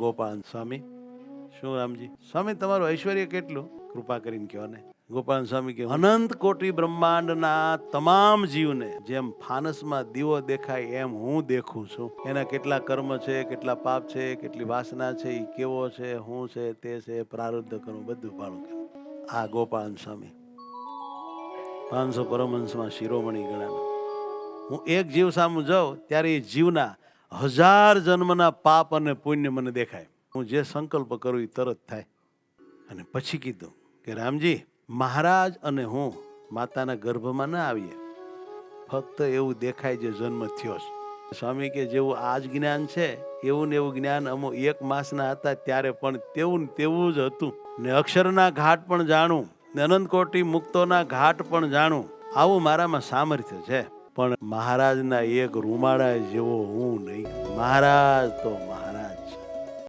ગોપાલ સ્વામી. શું રામજી? સ્વામી તમારું ઐશ્વર્ય કેટલું? કૃપા કરીને કહો ને. ગોપાલ સ્વામી કે અનંત કોટી બ્રહ્માંડના તમામ જીવને જેમ ફાનસમાં દીવો દેખાય એમ હું દેખું છું. એના કેટલા કર્મ છે, કેટલા પાપ છે, કેટલી વાસના છે, એ કેવો છે, હું છે, તે છે, પ્રારબ્ધ કર્મ બધું ભાળું કે આ ગોપાલ સ્વામી 500 પરમહંસમાં શિરોમણી ગણાના. હું એક જીવ સામું જાઉં ત્યારે એ જીવના 1000 જન્મના પાપ અને પુણ્ય મને દેખાય. હું જે સંકલ્પ કરું એ તરત થાય. અને પછી કીધું કે રામજી, મહારાજ અને હું માતાના ગર્ભમાં ના આવીએ, ફક્ત એવું દેખાય જે જન્મ થયો છે. સ્વામી કે જેવું આ જ જ્ઞાન છે એવું ને એવું જ્ઞાન અમો 1 માસના હતા ત્યારે પણ તેવું ને તેવું જ હતું. ને અક્ષરના ઘાટ પણ જાણું, ને અનંત કોટી મુક્તોના ઘાટ પણ જાણું. આવું મારામાં સામર્થ્ય છે. પણ મહારાજના એક રૂમાળા જેવો હું નહીં. મહારાજ તો